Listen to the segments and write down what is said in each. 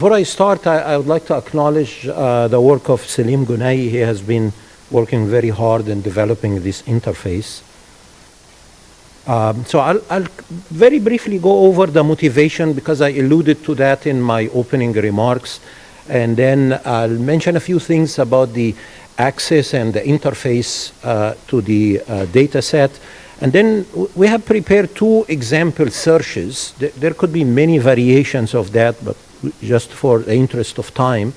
Before I start, I would like to acknowledge the work of Selim Günay. He has been working very hard in developing this interface. So I'll very briefly go over the motivation because I alluded to that in my opening remarks. And then I'll mention a few things about the access and the interface to the data set. And then we have prepared two example searches. There could be many variations of that, but just for the interest of time.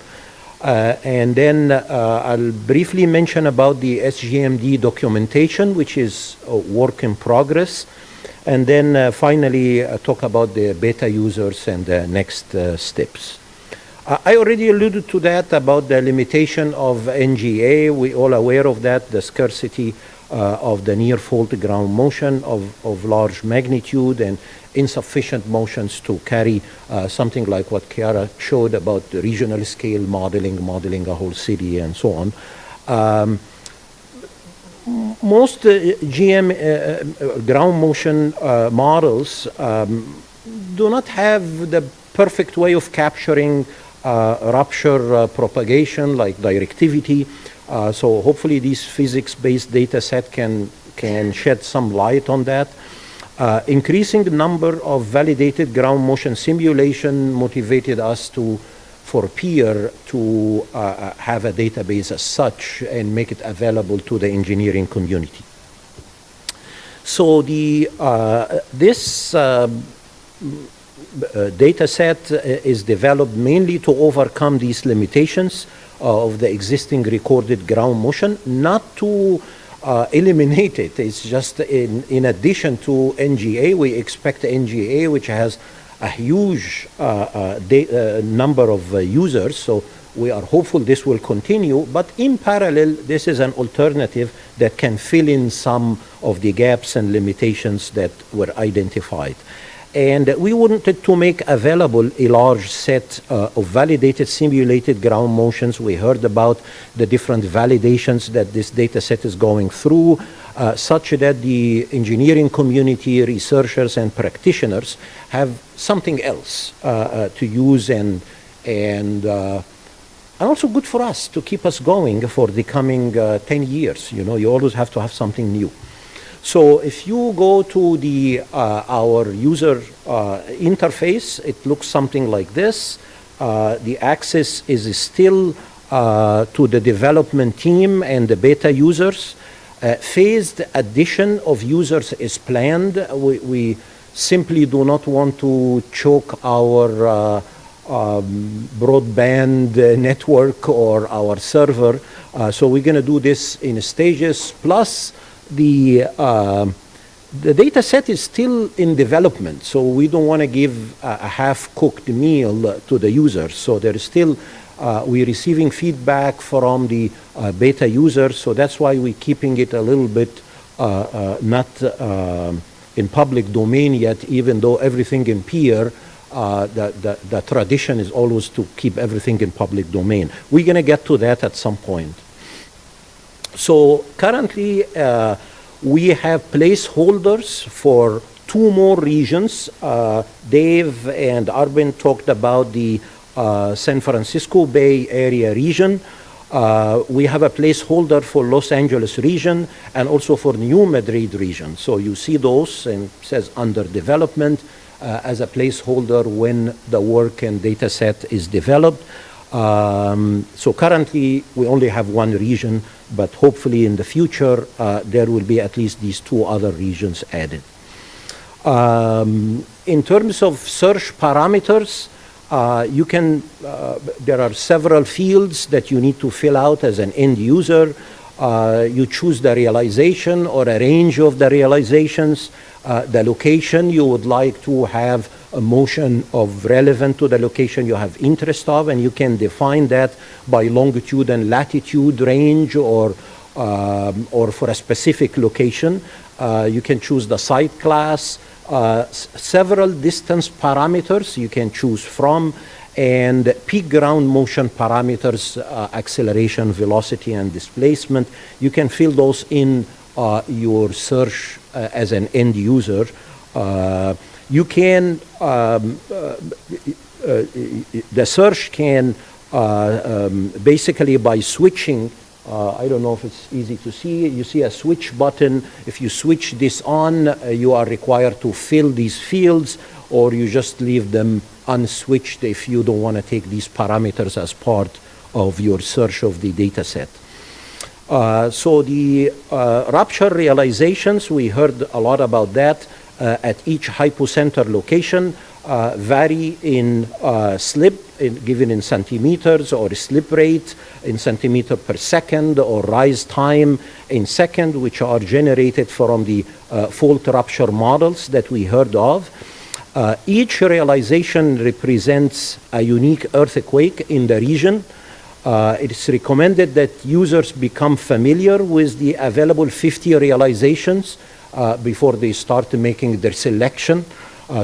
And then I'll briefly mention about the SGMD documentation, which is a work in progress. And then finally talk about the beta users and the next steps. I already alluded to that about the limitation of NGA. We're all aware of that, the scarcity of the near fault ground motion of large magnitude and insufficient motions to carry something like what Chiara showed about the regional scale modeling a whole city and so on. Most GM ground motion models do not have the perfect way of capturing rupture propagation like directivity. So hopefully this physics-based data set can shed some light on that. Increasing the number of validated ground motion simulation motivated us for peer to have a database as such and make it available to the engineering community. So this data set is developed mainly to overcome these limitations of the existing recorded ground motion, not to eliminate it. It's just in addition to NGA, we expect NGA, which has a huge number of users, so we are hopeful this will continue, but in parallel, this is an alternative that can fill in some of the gaps and limitations that were identified. And we wanted to make available a large set of validated simulated ground motions. We heard about the different validations that this data set is going through, such that the engineering community, researchers, and practitioners have something else to use and also good for us to keep us going for the coming 10 years. You know, you always have to have something new. So if you go to our user interface, it looks something like this. The access is still to the development team and the beta users. Phased addition of users is planned. We simply do not want to choke our broadband network or our server. So we're going to do this in stages. Plus, the data set is still in development, so we don't want to give a half-cooked meal to the users. So there is still, we're receiving feedback from the beta users, so that's why we're keeping it a little bit not in public domain yet, even though everything in peer, the tradition is always to keep everything in public domain. We're going to get to that at some point. So currently, we have placeholders for 2 more regions. Dave and Arben talked about the San Francisco Bay Area region. We have a placeholder for Los Angeles region and also for New Madrid region. So you see those, and it says under development as a placeholder when the work and data set is developed. So currently, we only have 1 region, but hopefully in the future, there will be at least these 2 other regions added. In terms of search parameters, there are several fields that you need to fill out as an end user. You choose the realization or a range of the realizations, the location you would like to have a motion of relevant to the location you have interest of, and you can define that by longitude and latitude range or for a specific location. You can choose the site class, several distance parameters you can choose from, and peak ground motion parameters, acceleration, velocity, and displacement. You can fill those in your search as an end user. You can the search can basically by switching, I don't know if it's easy to see, you see a switch button. If you switch this on, you are required to fill these fields, or you just leave them unswitched if you don't want to take these parameters as part of your search of the data set. So the rupture realizations, we heard a lot about that at each hypocenter location, vary in slip, given in centimeters, or slip rate in centimeter per second, or rise time in second, which are generated from the fault rupture models that we heard of. Each realization represents a unique earthquake in the region. It is recommended that users become familiar with the available 50 realizations before they start making their selection.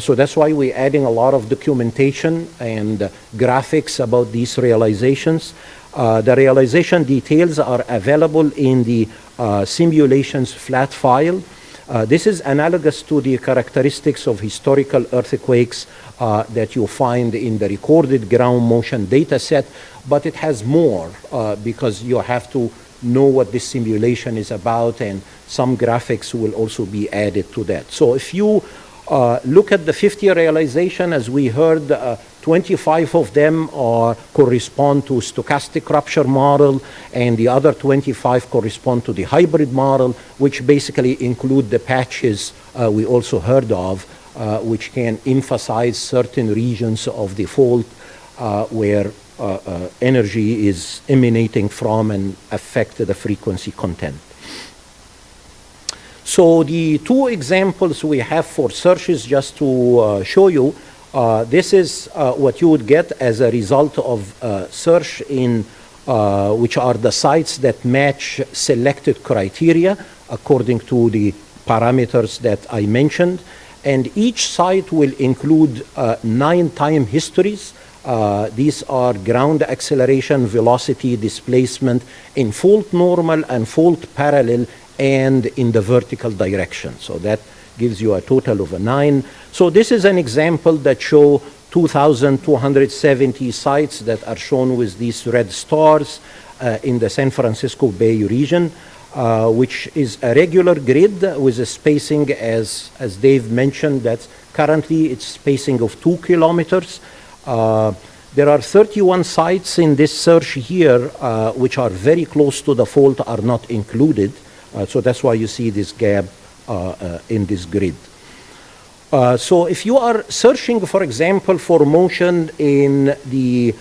So that's why we're adding a lot of documentation and graphics about these realizations. The realization details are available in the simulations flat file. This is analogous to the characteristics of historical earthquakes that you find in the recorded ground motion data set, but it has more because you have to know what this simulation is about, and some graphics will also be added to that. So if you look at the 50 realization, as we heard, 25 of them correspond to stochastic rupture model, and the other 25 correspond to the hybrid model, which basically include the patches we also heard of, which can emphasize certain regions of the fault where energy is emanating from and affect the frequency content. So the two examples we have for searches, just to show you, this is what you would get as a result of search in which are the sites that match selected criteria according to the parameters that I mentioned. And each site will include 9 time histories. These are ground acceleration, velocity, displacement in fault normal and fault parallel and in the vertical direction. So that gives you a total of 9. So this is an example that show 2,270 sites that are shown with these red stars in the San Francisco Bay region, which is a regular grid with a spacing, as Dave mentioned, that currently it's spacing of 2 kilometers. There are 31 sites in this search here which are very close to the fault, are not included. So that's why you see this gap in this grid. So if you are searching, for example, for motion in the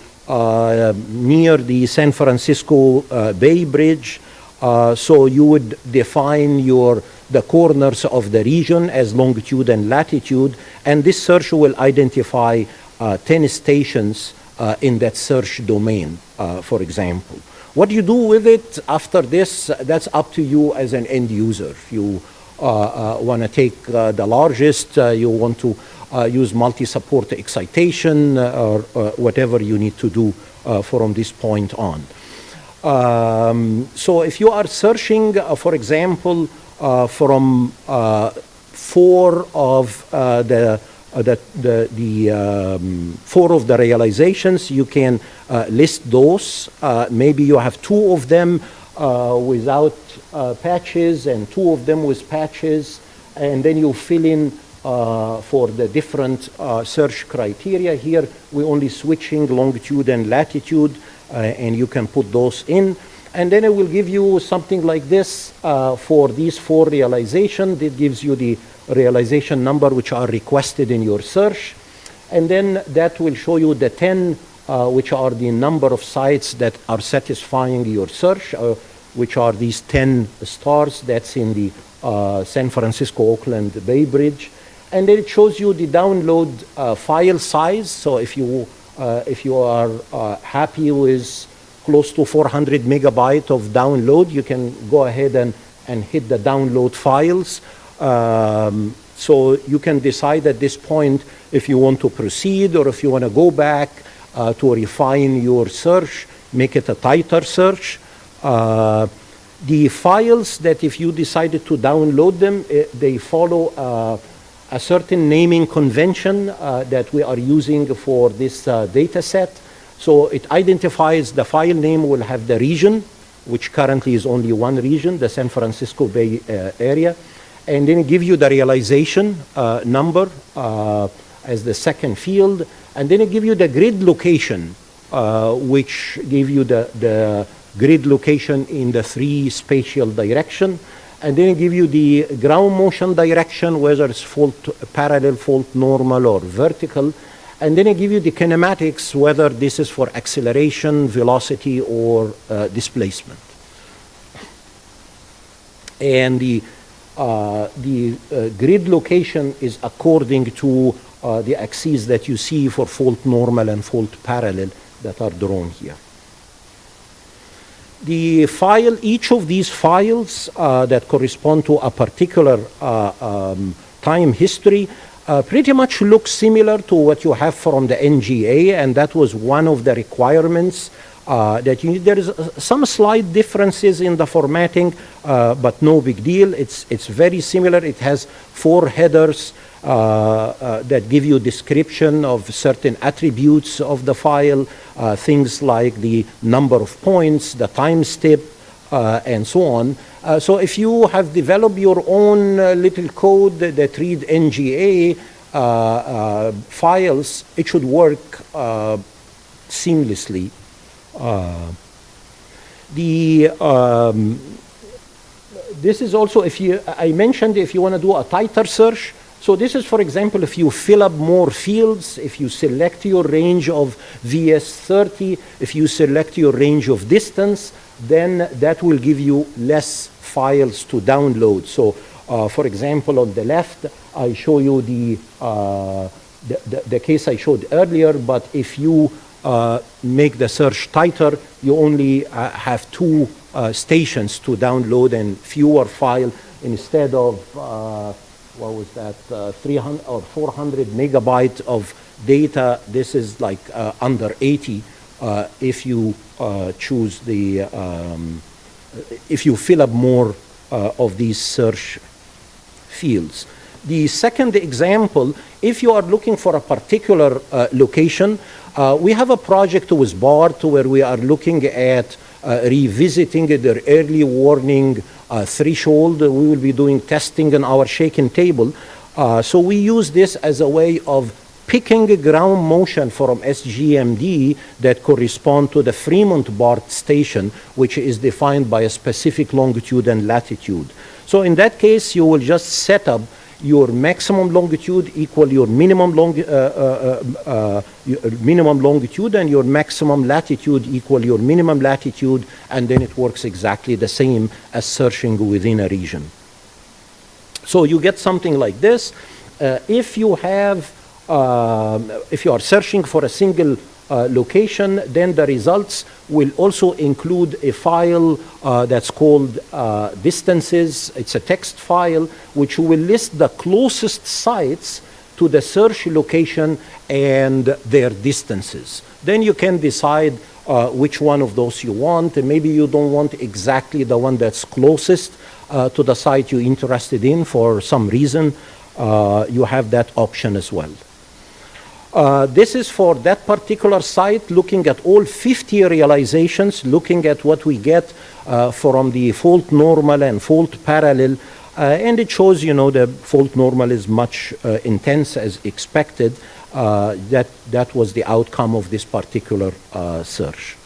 near the San Francisco Bay Bridge, so you would define the corners of the region as longitude and latitude, and this search will identify 10 stations in that search domain, for example. What you do with it after this, that's up to you as an end user. If you want to take the largest, you want to use multi-support excitation, or whatever you need to do from this point on. So if you are searching, for example, from 4 of the 4 of the realizations, you can list those. Maybe you have 2 of them without patches and 2 of them with patches, and then you fill in for the different search criteria. Here we're only switching longitude and latitude, and you can put those in. And then it will give you something like this for these 4 realizations. It gives you the realization number which are requested in your search. And then that will show you the 10 which are the number of sites that are satisfying your search, which are these 10 stars that's in the San Francisco-Oakland Bay Bridge. And then it shows you the download file size. So if you are happy with close to 400 megabyte of download, you can go ahead and hit the download files. So you can decide at this point if you want to proceed or if you want to go back to refine your search, make it a tighter search. The files that if you decided to download them, they follow a certain naming convention that we are using for this data set. So it identifies the file name will have the region, which currently is only one region, the San Francisco Bay Area, and then give you the realization number as the second field, and then it give you the grid location, which give you the grid location in the 3 spatial direction, and then it give you the ground motion direction, whether it's fault parallel, fault normal, or vertical, and then it give you the kinematics, whether this is for acceleration, velocity, or displacement. And the grid location is according to the axes that you see for fault normal and fault parallel that are drawn here. The file, each of these files that correspond to a particular time history pretty much looks similar to what you have from the NGA, and that was one of the requirements that you need. There is some slight differences in the formatting, but no big deal. It's very similar. It has 4 headers that give you description of certain attributes of the file, things like the number of points, the time step, and so on. So if you have developed your own little code that read NGA files, it should work seamlessly. This is also, I mentioned if you want to do a tighter search. So this is, for example, if you fill up more fields, if you select your range of VS30, if you select your range of distance, then that will give you less files to download. So, for example, on the left, I show you the case I showed earlier, but if you make the search tighter, you only have 2 stations to download and fewer files instead of what was that, 300 or 400 megabytes of data. This is like under 80 if you choose the, if you fill up more of these search fields. The second example, if you are looking for a particular location, we have a project with BART where we are looking at revisiting the early warning threshold. We will be doing testing in our shaken table. So we use this as a way of picking ground motion from SGMD that correspond to the Fremont BART station, which is defined by a specific longitude and latitude. So in that case, you will just set up your maximum longitude equal your minimum longitude, and your maximum latitude equal your minimum latitude, and then it works exactly the same as searching within a region. So you get something like this. If you are searching for a single location, then the results will also include a file that's called distances. It's a text file which will list the closest sites to the search location and their distances. Then you can decide which one of those you want, and maybe you don't want exactly the one that's closest to the site you're interested in for some reason. You have that option as well. This is for that particular site, looking at all 50 realizations, looking at what we get from the fault normal and fault parallel, and it shows, you know, the fault normal is much intense as expected. That was the outcome of this particular search.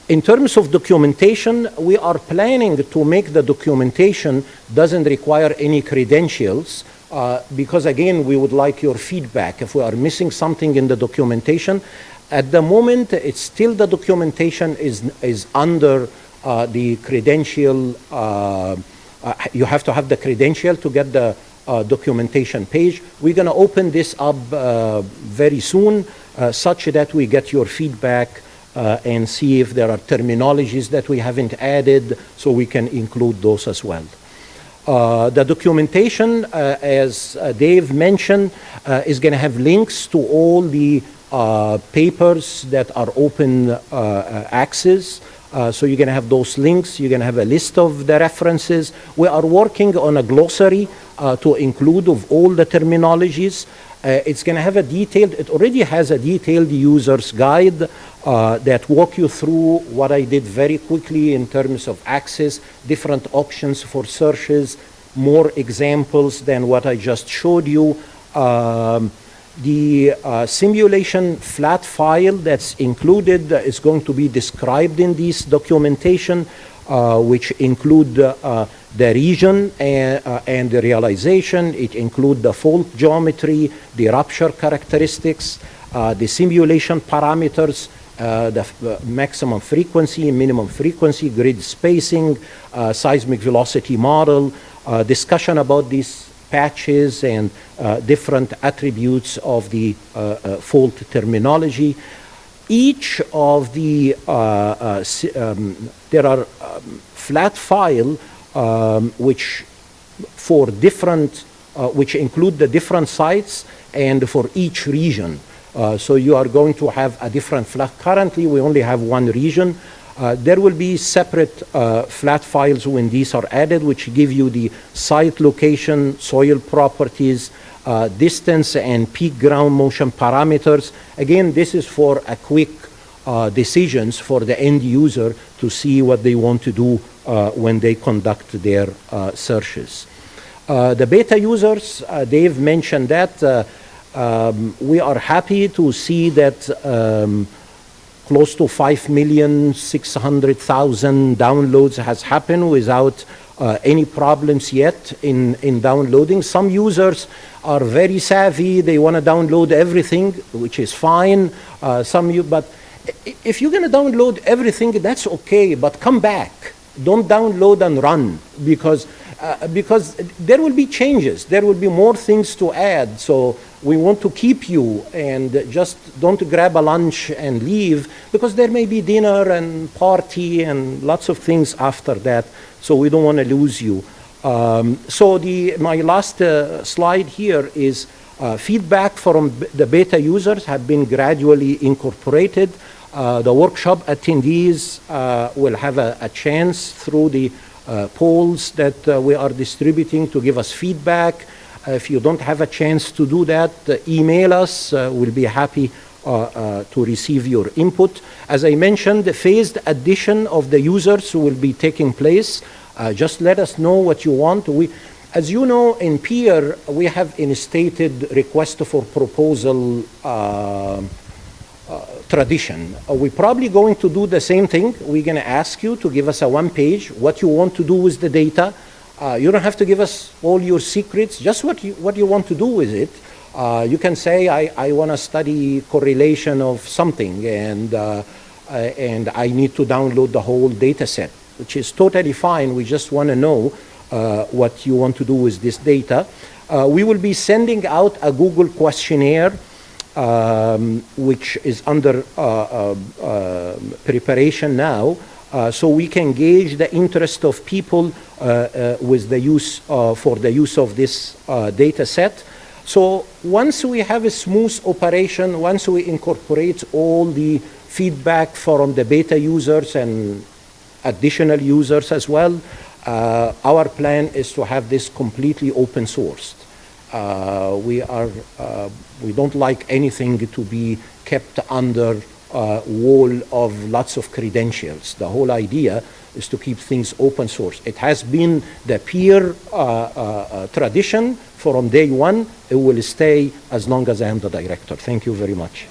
In terms of documentation, we are planning to make the documentation doesn't require any credentials. Because again, we would like your feedback. If we are missing something in the documentation, at the moment, it's still the documentation is under the credential. You have to have the credential to get the documentation page. We're going to open this up very soon, such that we get your feedback and see if there are terminologies that we haven't added, so we can include those as well. The documentation, as Dave mentioned, is going to have links to all the papers that are open access. So you're going to have those links. You're going to have a list of the references. We are working on a glossary to include of all the terminologies. It's going to have it already has a detailed user's guide that walk you through what I did very quickly in terms of access, different options for searches, more examples than what I just showed you. The simulation flat file that's included is going to be described in this documentation, which include the region and the realization. It includes the fault geometry, the rupture characteristics, the simulation parameters, the maximum frequency, minimum frequency, grid spacing, seismic velocity model, discussion about these patches and different attributes of the fault terminology. Each of the, there are flat file which for different, which include the different sites and for each region. So you are going to have a different flat. Currently, we only have one region. There will be separate flat files when these are added, which give you the site location, soil properties, distance and peak ground motion parameters. Again, this is for a quick decisions for the end user to see what they want to do when they conduct their searches. The beta users, Dave mentioned that. We are happy to see that close to 5,600,000 downloads has happened without any problems yet in downloading. Some users are very savvy. They want to download everything, which is fine. But if you're going to download everything, that's okay, but come back. Don't download and run because there will be changes. There will be more things to add. So we want to keep you, and just don't grab a lunch and leave, because there may be dinner and party and lots of things after that. So we don't want to lose you. So my last slide here is feedback from the beta users have been gradually incorporated. The workshop attendees will have a chance through the polls that we are distributing to give us feedback. If you don't have a chance to do that, email us. We'll be happy to receive your input. As I mentioned, the phased addition of the users will be taking place. Just let us know what you want. As you know, in peer, we have instated request for proposal tradition. We're probably going to do the same thing. We're going to ask you to give us a one page, what you want to do with the data. You don't have to give us all your secrets, just what you want to do with it. You can say, I want to study correlation of something, and I need to download the whole data set, which is totally fine. We just want to know what you want to do with this data. We will be sending out a Google questionnaire, which is under preparation now, so we can gauge the interest of people with the use for the use of this data set. So once we have a smooth operation, once we incorporate all the feedback from the beta users and additional users as well, our plan is to have this completely open sourced. We don't like anything to be kept under wall of lots of credentials. The whole idea is to keep things open source. It has been the peer tradition from day one. It will stay as long as I am the director. Thank you very much.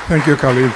Thank you, Khalid.